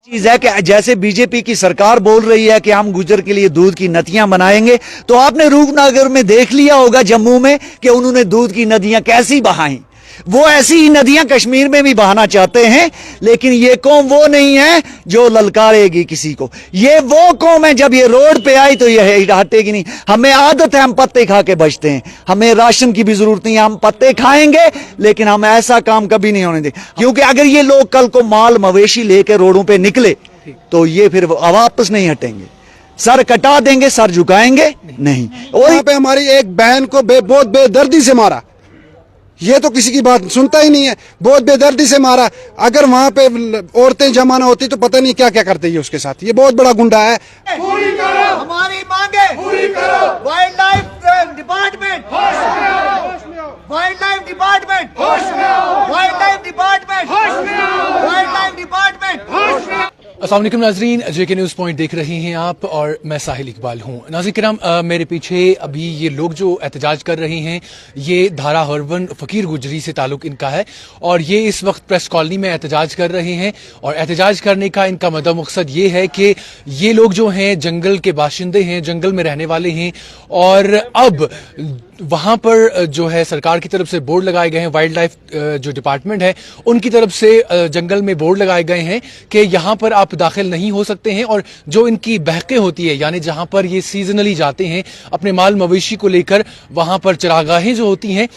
चीज है कि जैसे बीजेपी की सरकार बोल रही है कि हम गुजर के लिए दूध की नदियां बनाएंगे, तो आपने रूपनगर में देख लिया होगा जम्मू में कि उन्होंने दूध की नदियां कैसी बहाई। वो ऐसी ही नदियां कश्मीर में भी बहाना चाहते हैं, लेकिन ये कौम वो नहीं है जो ललकारेगी किसी को। ये वो कौम है जब ये रोड पे आई तो ये हटेगी नहीं। हमें आदत है, हम पत्ते खा के बचते हैं, हमें राशन की भी जरूरत नहीं है, हम पत्ते खाएंगे, लेकिन हम ऐसा काम कभी नहीं होने देंगे। क्योंकि अगर ये लोग कल को माल मवेशी लेके रोडों पे निकले तो ये फिर वापस नहीं हटेंगे, सर कटा देंगे, सर झुकाएंगे नहीं। और यहाँ पे हमारी एक बहन को बहुत बेदर्दी से मारा, ये तो किसी की बात सुनता ही नहीं है, बहुत बेदर्दी से मारा। अगर वहाँ पे औरतें जमा ना होती तो पता नहीं क्या क्या करते ये उसके साथ। ये बहुत बड़ा गुंडा है। पूरी करो हमारी मांगे, पूरी करो। वाइल्ड लाइफ डिपार्टमेंट होश में आओ, वाइल्ड लाइफ डिपार्टमेंट होश में आओ, वाइल्ड लाइफ डिपार्टमेंट होश में आओ, वाइल्ड लाइफ डिपार्टमेंट होश में आओ। अस्सलाम वालेकुम नाजरीन, जेके न्यूज़ पॉइंट देख रहे हैं आप और मैं साहिल इकबाल हूँ। नाज़रीन किराम, मेरे पीछे अभी ये लोग जो एहतजाज कर रहे हैं ये धारा हरवन फ़कीर गुजरी से ताल्लुक़ इनका है और ये इस वक्त प्रेस कॉलोनी में एहतजाज कर रहे हैं। और एहतजाज करने का इनका मकसद ये है कि ये लोग जो हैं जंगल के बाशिंदे हैं, जंगल में रहने वाले हैं और अब वहाँ पर जो है सरकार की तरफ से बोर्ड लगाए गए हैं, वाइल्ड लाइफ जो डिपार्टमेंट है उनकी तरफ से जंगल में बोर्ड लगाए गए हैं कि यहाँ पर आप दाखिल नहीं हो सकते हैं। और जो इनकी बहकें होती है, यानी जहाँ पर ये सीजनली जाते हैं अपने माल मवेशी को लेकर, वहाँ पर चरागाहें जो होती हैं,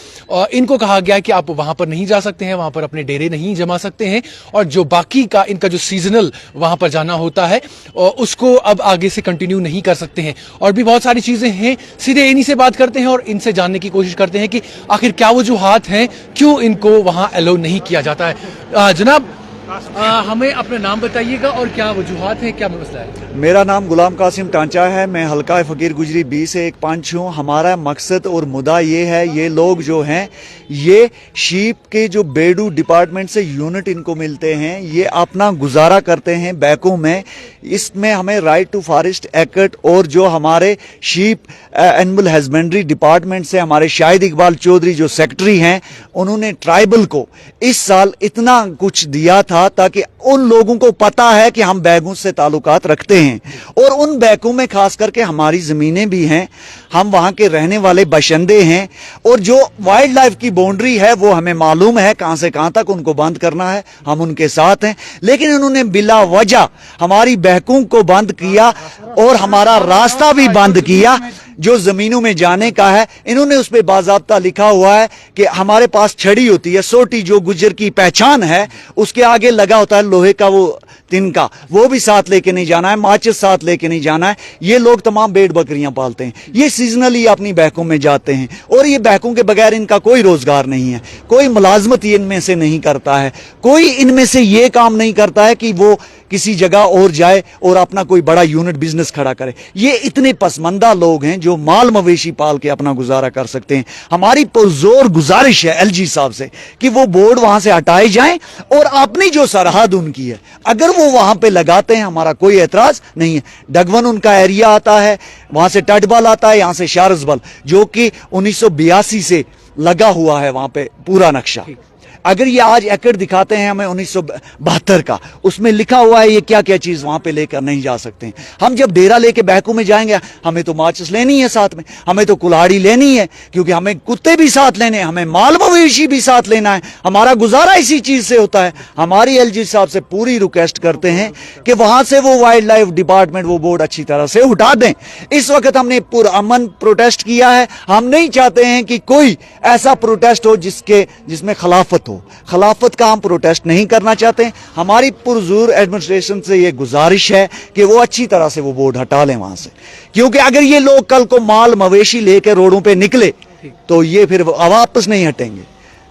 इनको कहा गया कि आप वहाँ पर नहीं जा सकते हैं, वहाँ पर अपने डेरे नहीं जमा सकते हैं। और जो बाकी का इनका जो सीजनल वहाँ पर जाना होता है उसको अब आगे से कंटिन्यू नहीं कर सकते हैं। और भी बहुत सारी चीज़ें हैं, सीधे इन्हीं से बात करते हैं और इनसे जानने की कोशिश करते हैं कि आखिर क्या वजूहात हैं, क्यों इनको वहां अलाउ नहीं किया जाता है। जनाब, हमें अपना नाम बताइएगा और क्या वजूहात हैं, क्या मसला है? मेरा नाम गुलाम कासिम टांचा है, मैं हल्का फ़कीर गुजरी 20 से 1 हूँ। हमारा मकसद और मुद्दा ये है, ये लोग जो हैं ये शीप के जो बेडू डिपार्टमेंट से यूनिट इनको मिलते हैं, ये अपना गुजारा करते हैं बैकों में। इसमें हमें राइट टू फॉरेस्ट एक्ट और जो हमारे शीप एनिमल हस्बेंड्री डिपार्टमेंट से हमारे शाहिद इकबाल चौधरी जो सेक्रेटरी हैं, उन्होंने ट्राइबल को इस साल इतना कुछ दिया था ताकि उन लोगों को पता है कि हम बैगों से ताल्लुकात रखते हैं और उन बैगों में खास करके हमारी ज़मीनें भी हैं, हम वहाँ के रहने वाले बशिंदे हैं और जो वाइल्ड लाइफ की बाउंड्री है वो हमें मालूम है कहाँ से कहाँ तक उनको बंद करना है, हम उनके साथ हैं। लेकिन उन्होंने बिला वजह हमारी बैकों को बंद किया और हमारा रास्ता भी बंद किया जो ज़मीनों में जाने का है। इन्होंने उस पर बाज़ाब्ता लिखा हुआ है कि हमारे पास छड़ी होती है, सोटी जो गुज्जर की पहचान है, उसके आगे लगा होता है लोहे का वो तिनका, वो भी साथ लेके नहीं जाना है, माचिस साथ लेके नहीं जाना है। ये लोग तमाम भेड़ बकरियां पालते हैं, ये सीजनली अपनी बैकों में जाते हैं और ये बैकों के बगैर इनका कोई रोजगार नहीं है, कोई मुलाजमत इनमें से नहीं करता है, कोई इनमें से ये काम नहीं करता है कि वो किसी जगह और जाए और अपना कोई बड़ा यूनिट बिजनेस खड़ा करे। ये इतने पसमंदा लोग हैं जो माल मवेशी पाल के अपना गुजारा कर सकते हैं। हमारी पुरजोर गुजारिश है एलजी साहब से कि वो बोर्ड वहां से हटाए जाएं और अपनी जो सरहद उनकी है अगर वो वहां पे लगाते हैं, हमारा कोई एतराज नहीं है। डगवन उनका एरिया आता है, वहां से टटबल आता है, यहां से शारसबल जो कि 1982 से लगा हुआ है वहां पे पूरा नक्शा। अगर ये आज एकड़ दिखाते हैं हमें 1972 का, उसमें लिखा हुआ है ये क्या क्या चीज वहां पे लेकर नहीं जा सकते हैं। हम जब डेरा लेके बैकों में जाएंगे हमें तो माचिस लेनी है, साथ में हमें तो कुल्हाड़ी लेनी है, क्योंकि हमें कुत्ते भी साथ लेने हैं, हमें माल मवेशी भी साथ लेना है, हमारा गुजारा इसी चीज से होता है। हमारी एलजी साहब से पूरी रिक्वेस्ट करते हैं कि वहां से वो वाइल्ड लाइफ डिपार्टमेंट वो बोर्ड अच्छी तरह से उठा दें। इस वक्त हमने पुरअमन प्रोटेस्ट किया है, हम नहीं चाहते हैं कि कोई ऐसा प्रोटेस्ट हो जिसमें खिलाफत, खिलाफत का हम प्रोटेस्ट नहीं करना चाहते। हमारी पुरजोर एडमिनिस्ट्रेशन से ये गुजारिश है कि वो अच्छी तरह से वो बोर्ड हटा लें वहां से, क्योंकि अगर ये लोग कल को माल मवेशी लेकर रोडों पे निकले तो ये फिर वापस नहीं हटेंगे,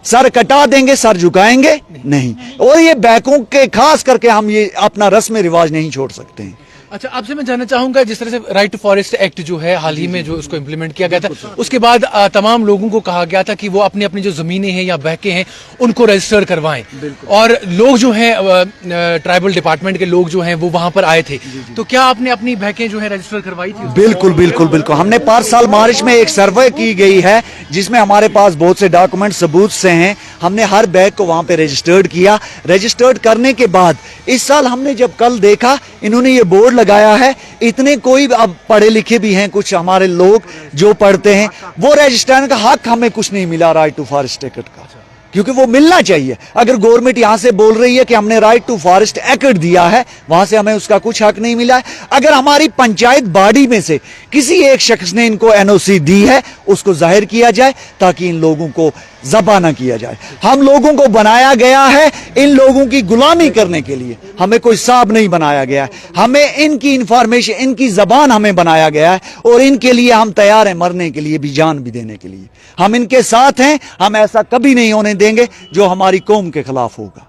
सर कटा देंगे, सर झुकाएंगे नहीं। और ये बैकों के खास करके हम ये अपना रस्म रिवाज नहीं छोड़ सकते हैं। अच्छा, आपसे मैं जानना चाहूंगा, जिस तरह से राइट टू फॉरेस्ट एक्ट जो है हाल ही में जो उसको इम्प्लीमेंट किया गया था, उसके बाद तमाम लोगों को कहा गया था कि वो अपनी अपनी जो जमीनें हैं या बहके हैं उनको रजिस्टर करवाएं, और लोग जो हैं ट्राइबल डिपार्टमेंट के लोग जो हैं वो वहां पर आए थे, तो क्या आपने अपनी बहकें जो है रजिस्टर करवाई थी? बिल्कुल बिल्कुल बिल्कुल, हमने 5 साल मार्च में एक सर्वे की गई है जिसमें हमारे पास बहुत से डॉक्यूमेंट सबूत से हैं। हमने हर बैग को वहां पे रजिस्टर्ड किया। रजिस्टर्ड करने के बाद इस साल हमने जब कल देखा, इन्होंने ये बोर्ड लगाया है, इतने कोई अब पढ़े लिखे भी हैं कुछ हमारे लोग जो पढ़ते हैं, वो रजिस्ट्रेशन का हक हमें कुछ नहीं मिला राइट टू फॉरेस्ट एक्ट का, क्योंकि वो मिलना चाहिए। अगर गवर्नमेंट यहां से बोल रही है कि हमने राइट टू फॉरेस्ट एक्ट दिया है, वहां से हमें उसका कुछ हक नहीं मिला है। अगर हमारी पंचायत बॉडी में से किसी एक शख्स ने इनको एनओसी दी है, उसको जाहिर किया जाए ताकि इन लोगों को ज़बा न किया जाए। हम लोगों को बनाया गया है इन लोगों की गुलामी करने के लिए, हमें कोई साहब नहीं बनाया गया है। हमें इनकी इंफॉर्मेशन, इनकी जबान हमें बनाया गया है, और इनके लिए हम तैयार हैं मरने के लिए भी, जान भी देने के लिए। हम इनके साथ हैं, हम ऐसा कभी नहीं होने देंगे जो हमारी कौम के खिलाफ होगा।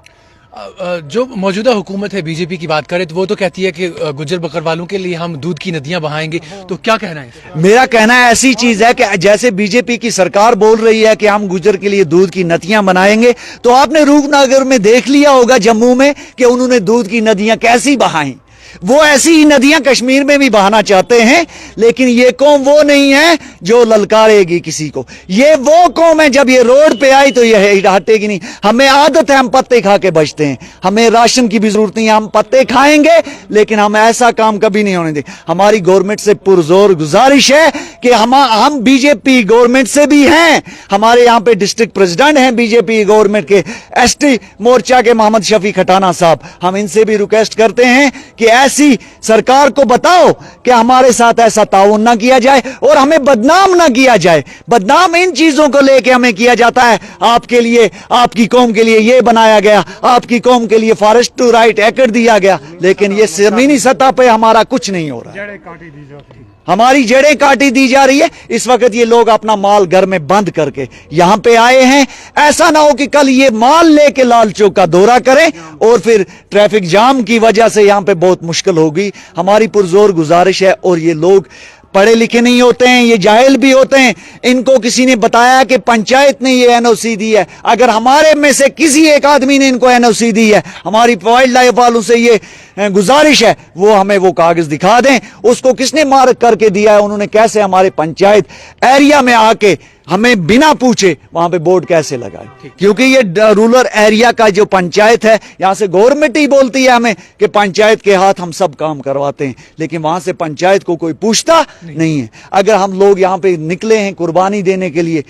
जो मौजूदा हुकूमत है, बीजेपी की बात करें तो वो तो कहती है कि गुज्जर बकरवालों के लिए हम दूध की नदियां बहाएंगे, तो क्या कहना है? मेरा कहना है ऐसी चीज है कि जैसे बीजेपी की सरकार बोल रही है कि हम गुज्जर के लिए दूध की नदियां बनाएंगे, तो आपने रूपनगर में देख लिया होगा जम्मू में कि उन्होंने दूध की नदियां कैसी बहाई। वो ऐसी ही नदियां कश्मीर में भी बहाना चाहते हैं, लेकिन ये कौम वो नहीं है जो ललकारेगी किसी को। ये वो कौम है, जब ये रोड पे आई तो ये हटेगी नहीं। हमें आदत है, हम पत्ते खा के बचते हैं, हमें राशन की भी जरूरत नहीं है, हम पत्ते खाएंगे, लेकिन हम ऐसा काम कभी नहीं होने देंगे। हमारी गवर्नमेंट से पुरजोर गुजारिश है कि हम बीजेपी गवर्नमेंट से भी हैं, हमारे यहाँ पे डिस्ट्रिक्ट प्रेसिडेंट हैं बीजेपी गवर्नमेंट के, एसटी मोर्चा के मोहम्मद शफी खटाना साहब, हम इनसे भी रिक्वेस्ट करते हैं कि ऐसी सरकार को बताओ कि हमारे साथ ऐसा ताउन ना किया जाए और हमें बदनाम ना किया जाए। बदनाम इन चीजों को लेके हमें किया जाता है, आपके लिए, आपकी कौम के लिए ये बनाया गया, आपकी कौम के लिए फॉरेस्ट टू राइट एक्ट दिया गया, लेकिन ये जमीनी सतह पे हमारा कुछ नहीं हो रहा है। हमारी जड़ें काटी दी जा रही है। इस वक्त ये लोग अपना माल घर में बंद करके यहां पे आए हैं। ऐसा ना हो कि कल ये माल लेके लाल चौक का दौरा करें और फिर ट्रैफिक जाम की वजह से यहां पे बहुत मुश्किल होगी। हमारी पुरजोर गुजारिश है, और ये लोग पढ़े लिखे नहीं होते हैं, ये जाहिल भी होते हैं। इनको किसी ने बताया कि पंचायत ने ये एनओसी दी है, अगर हमारे में से किसी एक आदमी ने इनको एनओसी दी है, हमारी वाइल्ड लाइफ वालों से ये गुजारिश है वो हमें वो कागज दिखा दें, उसको किसने मार्क करके दिया है, उन्होंने कैसे हमारे पंचायत एरिया में आके हमें बिना पूछे वहां पे बोर्ड कैसे लगाए। क्योंकि ये रूरल एरिया का जो पंचायत है, यहां से गवर्नमेंट ही बोलती है हमें कि पंचायत के हाथ हम सब काम करवाते हैं, लेकिन वहां से पंचायत को कोई पूछता नहीं है। अगर हम लोग यहां पे निकले हैं कुर्बानी देने के लिए,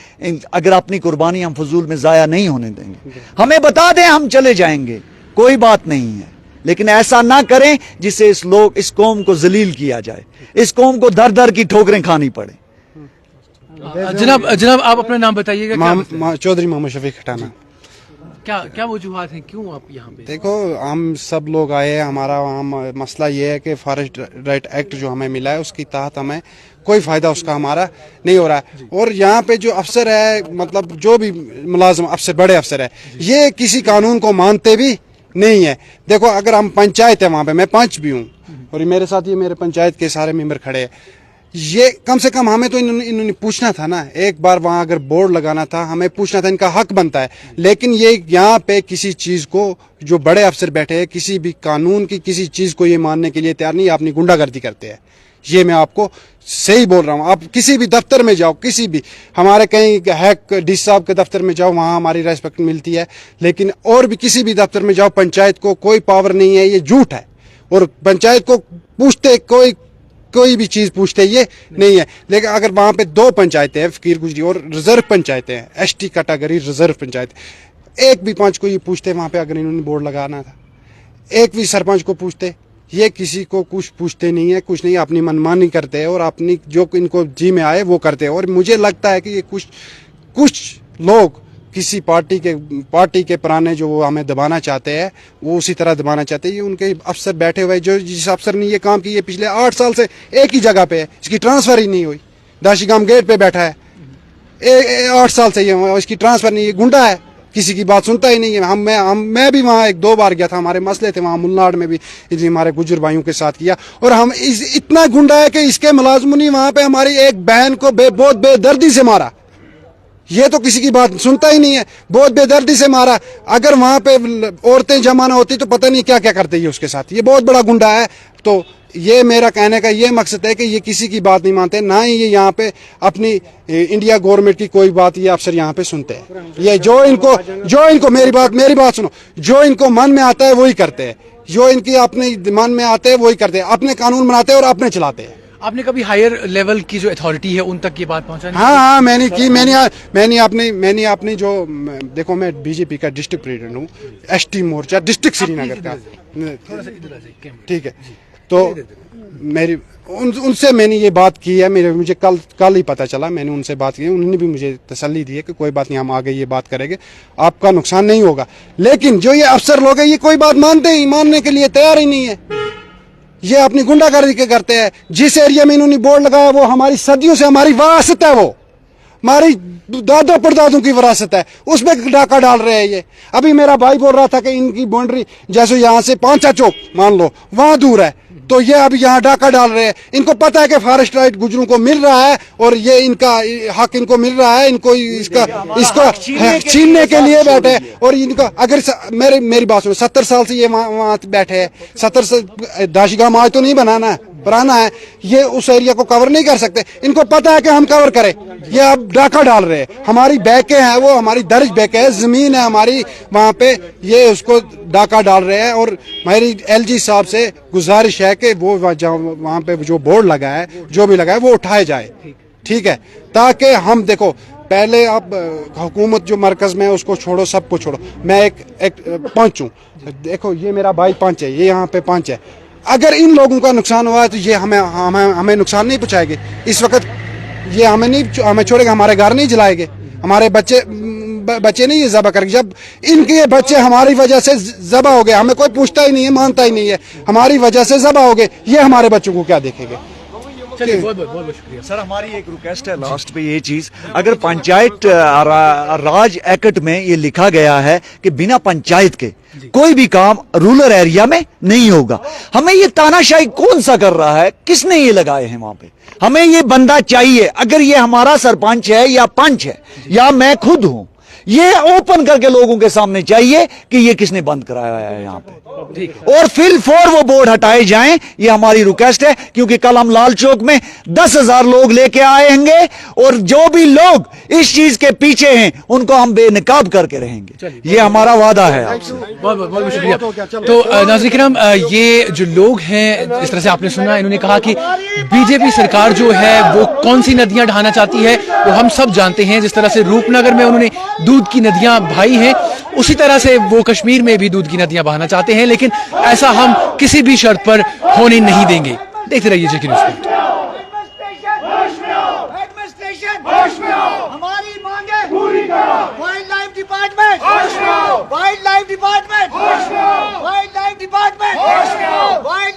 अगर अपनी कुर्बानी हम फजूल में जाया नहीं होने देंगे, हमें बता दें, हम चले जाएंगे, कोई बात नहीं है, लेकिन ऐसा ना करें जिससे इस कौम को जलील किया जाए, इस कौम को दर दर की ठोकरें खानी पड़े। जनाब आप अपना नाम बताइएगा। चौधरी मोहम्मद शफी खटाना। क्या वजूहात हैं, क्यों आप यहाँ पे? देखो, हम सब लोग आए हैं, हमारा मसला ये है कि फॉरेस्ट राइट एक्ट जो हमें मिला है उसके तहत हमें कोई फायदा उसका हमारा नहीं हो रहा है। और यहाँ पे जो अफसर है, मतलब जो भी मुलाजिम अफसर, बड़े अफसर है, ये किसी कानून को मानते भी नहीं है। देखो, अगर हम पंचायत है, वहां पे मैं पंच भी हूँ और मेरे साथ ये मेरे पंचायत के सारे मेंबर खड़े हैं, ये कम से कम हमें तो इन्होंने पूछना था ना, एक बार वहां अगर बोर्ड लगाना था, हमें पूछना था, इनका हक बनता है। लेकिन ये यहाँ पे किसी चीज को, जो बड़े अफसर बैठे हैं, किसी भी कानून की किसी चीज को ये मानने के लिए तैयार नहीं, अपनी गुंडागर्दी करते हैं। ये मैं आपको सही बोल रहा हूँ। आप किसी भी दफ्तर में जाओ, किसी भी हमारे कहीं हैक डी साहब के दफ्तर में जाओ, वहां हमारी रेस्पेक्ट मिलती है, लेकिन और भी किसी भी दफ्तर में जाओ, पंचायत को कोई पावर नहीं है, ये झूठ है। और पंचायत को पूछते, कोई भी चीज पूछते ये नहीं है। लेकिन अगर वहां पे 2 पंचायतें हैं, फकीर गुजरी और रिजर्व पंचायतें हैं, एसटी कैटेगरी रिजर्व पंचायत, एक भी पंच को ये पूछते वहां पे अगर इन्होंने बोर्ड लगाना था, एक भी सरपंच को पूछते, ये किसी को कुछ पूछते नहीं है, कुछ नहीं, अपनी मनमानी करते हैं और अपनी जो इनको जी में आए वो करते हैं। और मुझे लगता है कि ये कुछ लोग किसी पार्टी के पुराने जो वो हमें दबाना चाहते हैं, वो उसी तरह दबाना चाहते हैं। ये उनके अफसर बैठे हुए, जो जिस अफसर ने ये काम किया पिछले 8 साल से एक ही जगह पे है, इसकी ट्रांसफर ही नहीं हुई, दाशीगाम गेट पे बैठा है 8 साल से, ये इसकी ट्रांसफर नहीं, ये गुंडा है, किसी की बात सुनता ही नहीं है। मैं भी वहाँ 1-2 बार गया था, हमारे मसले थे वहाँ मुल्नाड में भी हमारे गुजर भाइयों के साथ किया। और हम इतना गुंडा है कि इसके मुलाजमों ने वहाँ पे हमारी एक बहन को बहुत बेदर्दी से मारा। ये तो किसी की बात सुनता ही नहीं है, बहुत बेदर्दी से मारा। अगर वहाँ पे औरतें जमा ना होती तो पता नहीं क्या क्या करते ये उसके साथ। ये बहुत बड़ा गुंडा है। तो ये मेरा कहने का ये मकसद है कि ये किसी की बात नहीं मानते, ना ही ये यहाँ पे अपनी इंडिया गवर्नमेंट की कोई बात ये अफसर यहाँ पे सुनते हैं। ये जो इनको मेरी बात सुनो, जो इनको मन में आता है वही करते हैं, जो इनकी अपने मन में आते हैं वही करते हैं, अपने कानून बनाते हैं और अपने चलाते हैं। आपने कभी हायर लेवल की जो अथॉरिटी है उन तक ये बात पहुंचाने? हाँ, मैंने अपनी जो, देखो मैं बीजेपी का डिस्ट्रिक्ट प्रेसिडेंट हूँ, एसटी मोर्चा डिस्ट्रिक्ट श्रीनगर का, ठीक है। तो मेरी उनसे मैंने ये बात की है, मुझे कल ही पता चला, मैंने उनसे बात की, उन्होंने भी मुझे तसल्ली दी है कि कोई बात नहीं, हम आगे ये बात करेंगे, आपका नुकसान नहीं होगा। लेकिन जो ये अफसर लोग हैं ये कोई बात मानने के लिए तैयार ही नहीं है। ये अपनी गुंडागर्दी के करते हैं। जिस एरिया में इन्होंने बोर्ड लगाया वो हमारी सदियों से हमारी विरासत है, वो हमारी दादा परदादों की विरासत है, उसमें डाका डाल रहे हैं ये। अभी मेरा भाई बोल रहा था कि इनकी बाउंड्री जैसे यहाँ से 5 चौक मान लो वहां दूर है, तो ये अभी यहाँ डाका डाल रहे हैं। इनको पता है कि फॉरेस्ट राइट गुजरों को मिल रहा है और ये इनका हक इनको मिल रहा है, इनको इसको छीनने के लिए बैठे हैं। और इनका अगर मेरी बात सुनो, 70 साल से ये वहां बैठे हैं, 70 से दाशिगाम आज तो नहीं बनाना है, पुराना है, ये उस एरिया को कवर नहीं कर सकते। इनको पता है कि हम कवर करें, ये अब डाका डाल रहे हैं। हमारी बैकें हैं, वो हमारी दर्ज बैकें हैं, जमीन है हमारी वहां पे, ये उसको डाका डाल रहे हैं। और मेरी एलजी साहब से गुजारिश है कि वो वहां पे जो बोर्ड लगा है, जो भी लगा है, वो उठाए जाए, ठीक है, ताकि हम देखो पहले अब हुकूमत जो मरकज में है उसको छोड़ो, सबको छोड़ो। मैं एक पंच हूँ, देखो ये मेरा भाई पंच है, ये यहाँ पे पंच है। अगर इन लोगों का नुकसान हुआ है तो ये हमें नुकसान नहीं पहुंचाएंगे। इस वक्त ये हमें छोड़ेगा, हमारे घर नहीं जलाएंगे, हमारे बच्चे नहीं ये ज़बह करेंगे। जब इनके बच्चे हमारी वजह से ज़बह हो गए, हमें कोई पूछता ही नहीं है, मानता ही नहीं है, हमारी वजह से ज़बह हो गए, ये हमारे बच्चों को क्या देखेंगे? बहुत शुक्रिया सर। हमारी एक रिक्वेस्ट है लास्ट पे, ये चीज अगर पंचायत राज एक्ट में ये लिखा गया है कि बिना पंचायत के कोई भी काम रूरल एरिया में नहीं होगा, हमें ये तानाशाही कौन सा कर रहा है, किसने ये लगाए हैं वहां पे? हमें ये बंदा चाहिए। अगर ये हमारा सरपंच है या पंच है या मैं खुद हूं, ये ओपन करके लोगों के सामने चाहिए कि ये किसने बंद कराया है यहाँ पे, और फिर वो बोर्ड हटाए जाएं। ये हमारी रिक्वेस्ट है, क्योंकि कल हम लाल चौक में 10,000 लोग लेके आएंगे और जो भी लोग इस चीज के पीछे हैं उनको हम बेनकाब करके रहेंगे, ये हमारा वादा है आपसे। बहुत शुक्रिया। तो नाज़रीन किराम, ये जो लोग हैं, इस तरह से आपने सुना, इन्होंने कहा कि बीजेपी सरकार जो है वो कौन सी नदियां ढहाना चाहती है वो हम सब जानते हैं। जिस तरह से रूपनगर में उन्होंने दूध की नदियां बहाई हैं, उसी तरह से वो कश्मीर में भी दूध की नदियां बहाना चाहते हैं, लेकिन ऐसा हम किसी भी शर्त पर होने नहीं देंगे। देखते रहिए जेके न्यूज़। हमारी मांगे पूरी करो। Wild life department, wild life department, wild life department, wild